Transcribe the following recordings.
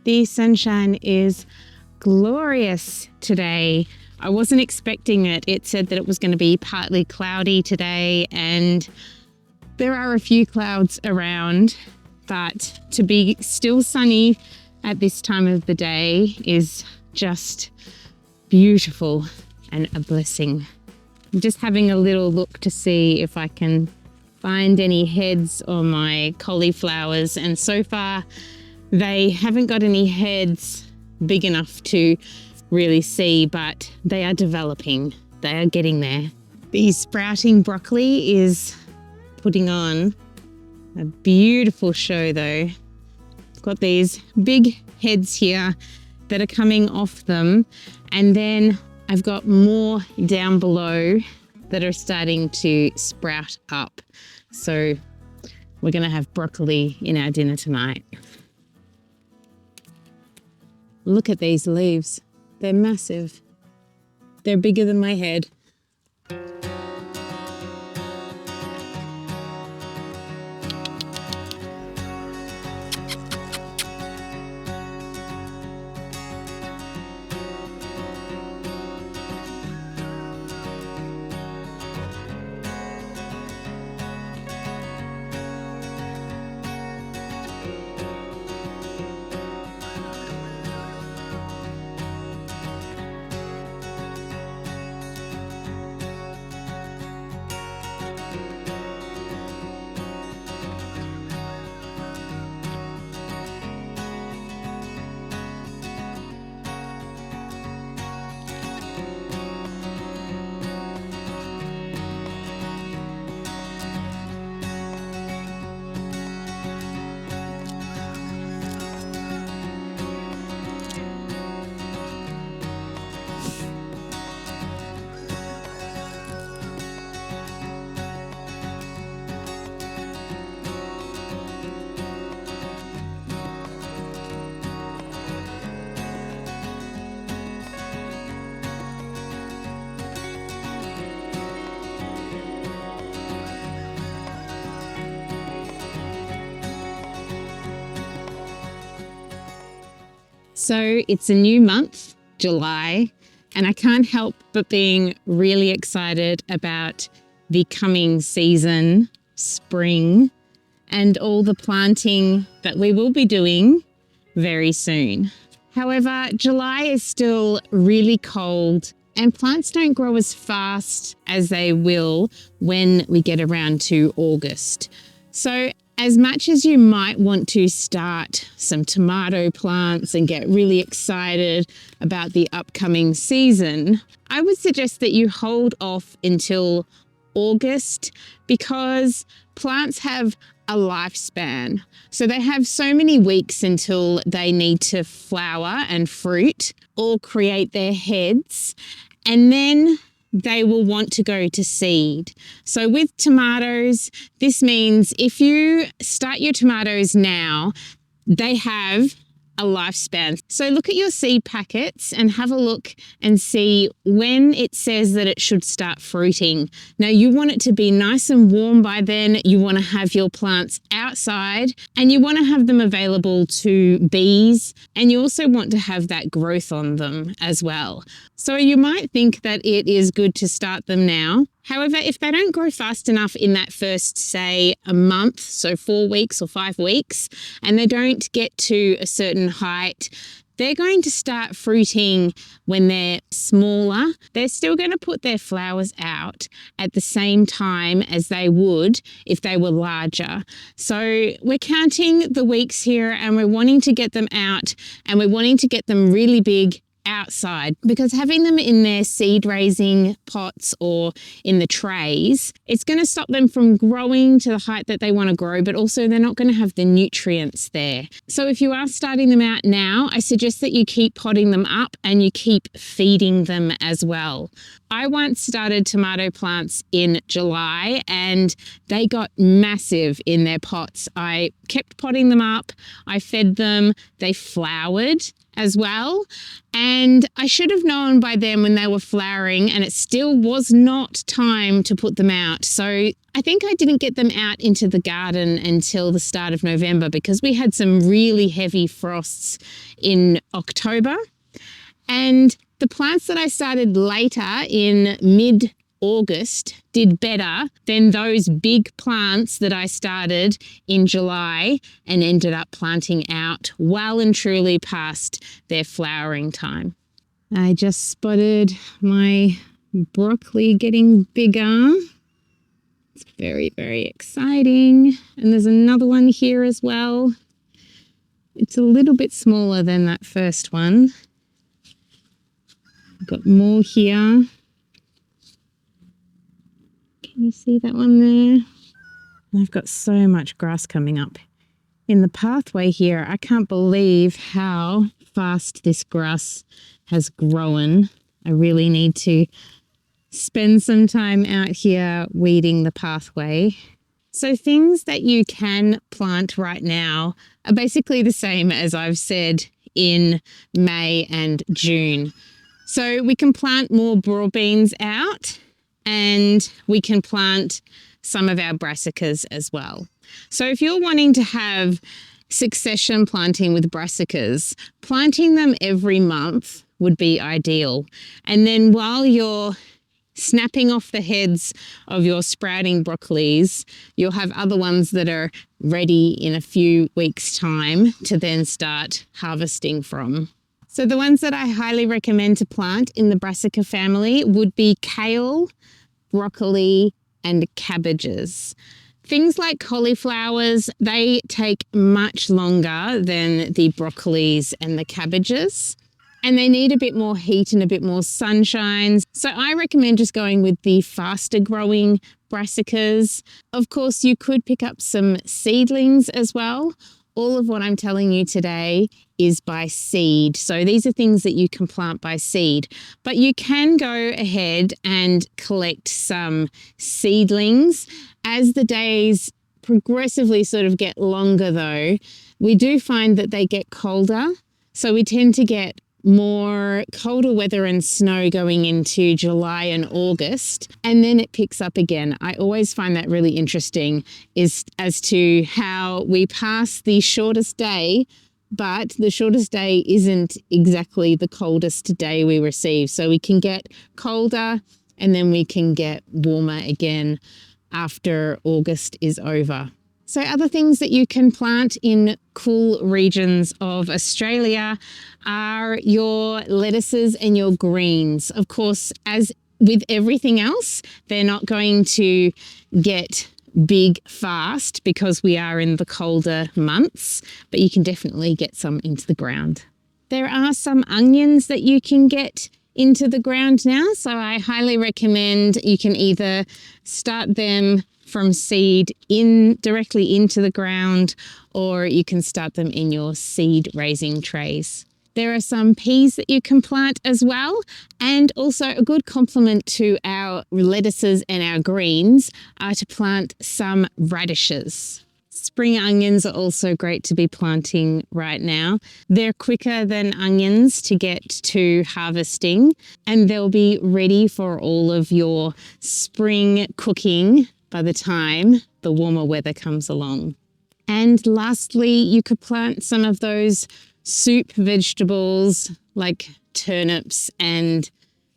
The sunshine is glorious today. I wasn't expecting it. It said that it was going to be partly cloudy today, and there are a few clouds around, but to be still sunny at this time of the day is just beautiful and a blessing. I'm just having a little look to see if I can find any heads on my cauliflowers, and so far they haven't got any heads big enough to really see, but they are developing. They are getting there. The sprouting broccoli is putting on a beautiful show though. I've got these big heads here that are coming off them, and then I've got more down below that are starting to sprout up. So we're gonna have broccoli in our dinner tonight. Look at these leaves. They're massive. They're bigger than my head. So it's a new month, July, and I can't help but being really excited about the coming season, spring, and all the planting that we will be doing very soon. However, July is still really cold and plants don't grow as fast as they will when we get around to August. So as much as you might want to start some tomato plants and get really excited about the upcoming season, I would suggest that you hold off until August, because plants have a lifespan. So they have so many weeks until they need to flower and fruit or create their heads, and then they will want to go to seed. So with tomatoes, this means if you start your tomatoes now, they have a lifespan. So look at your seed packets and have a look and see when it says that it should start fruiting. Now you want it to be nice and warm by then. You want to have your plants outside and you want to have them available to bees, and you also want to have that growth on them as well. So you might think that it is good to start them now. However, if they don't grow fast enough in that first, say, a month, so 4 weeks or 5 weeks, and they don't get to a certain height, they're going to start fruiting when they're smaller. They're still going to put their flowers out at the same time as they would if they were larger. So we're counting the weeks here and we're wanting to get them out, and we're wanting to get them really big outside, because having them in their seed raising pots or in the trays, it's going to stop them from growing to the height that they want to grow, but also they're not going to have the nutrients there. So if you are starting them out now, I suggest that you keep potting them up and you keep feeding them as well. I once started tomato plants in July and they got massive in their pots. I kept potting them up, I fed them, they flowered, as well. And I should have known by then when they were flowering, and it still was not time to put them out. So I think I didn't get them out into the garden until the start of November because we had some really heavy frosts in October. And the plants that I started later in mid-August did better than those big plants that I started in July and ended up planting out well and truly past their flowering time. I just spotted my broccoli getting bigger. It's very, very exciting. And there's another one here as well. It's a little bit smaller than that first one. I've got more here. Can you see that one there? And I've got so much grass coming up in the pathway here. I can't believe how fast this grass has grown. I really need to spend some time out here weeding the pathway. So things that you can plant right now are basically the same as I've said in May and June. So we can plant more broad beans out, and we can plant some of our brassicas as well. So if you're wanting to have succession planting with brassicas, planting them every month would be ideal. And then while you're snapping off the heads of your sprouting broccolis, you'll have other ones that are ready in a few weeks' time to then start harvesting from. So the ones that I highly recommend to plant in the brassica family would be kale, broccoli, and cabbages. Things like cauliflowers, they take much longer than the broccolis and the cabbages, and they need a bit more heat and a bit more sunshine. So I recommend just going with the faster growing brassicas. Of course, you could pick up some seedlings as well. All of what I'm telling you today is by seed. So these are things that you can plant by seed, but you can go ahead and collect some seedlings. As the days progressively sort of get longer though, we do find that they get colder. So we tend to get more colder weather and snow going into July and August, and then it picks up again. I always find that really interesting is as to how we pass the shortest day, but the shortest day isn't exactly the coldest day we receive. So we can get colder and then we can get warmer again after August is over. So other things that you can plant in cool regions of Australia are your lettuces and your greens. Of course, as with everything else, they're not going to get big fast because we are in the colder months, but you can definitely get some into the ground. There are some onions that you can get into the ground now, so I highly recommend you can either start them from seed directly into the ground, or you can start them in your seed raising trays. There are some peas that you can plant as well, and also a good complement to our lettuces and our greens are to plant some radishes. Spring onions are also great to be planting right now. They're quicker than onions to get to harvesting, and they'll be ready for all of your spring cooking by the time the warmer weather comes along. And lastly, you could plant some of those soup vegetables like turnips and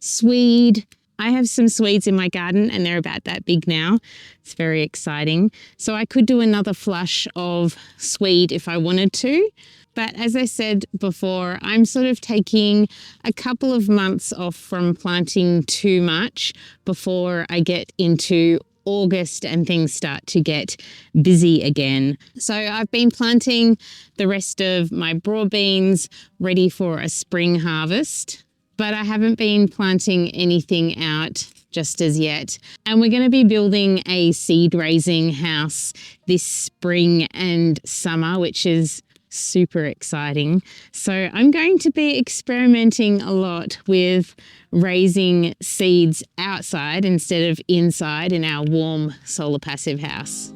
swede. I have some swedes in my garden and they're about that big now. It's very exciting. So I could do another flush of swede if I wanted to. But as I said before, I'm sort of taking a couple of months off from planting too much before I get into August and things start to get busy again. So I've been planting the rest of my broad beans ready for a spring harvest, but I haven't been planting anything out just as yet. And we're going to be building a seed raising house this spring and summer, which is super exciting. So I'm going to be experimenting a lot with raising seeds outside instead of inside in our warm solar passive house.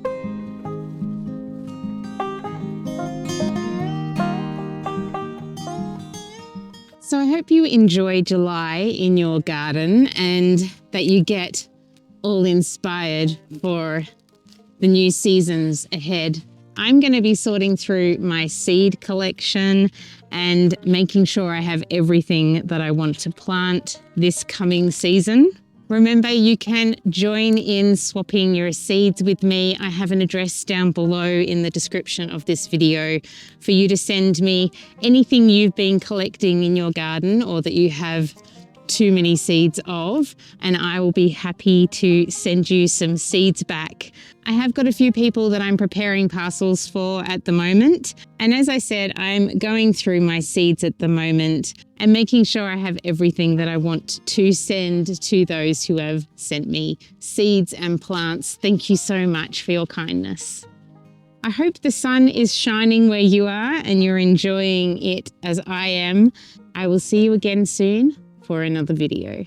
So I hope you enjoy July in your garden and that you get all inspired for the new seasons ahead. I'm going to be sorting through my seed collection and making sure I have everything that I want to plant this coming season. Remember, you can join in swapping your seeds with me. I have an address down below in the description of this video for you to send me anything you've been collecting in your garden or that you have too many seeds of, and I will be happy to send you some seeds back. I have got a few people that I'm preparing parcels for at the moment. And as I said, I'm going through my seeds at the moment and making sure I have everything that I want to send to those who have sent me seeds and plants. Thank you so much for your kindness. I hope the sun is shining where you are and you're enjoying it as I am. I will see you again soon for another video.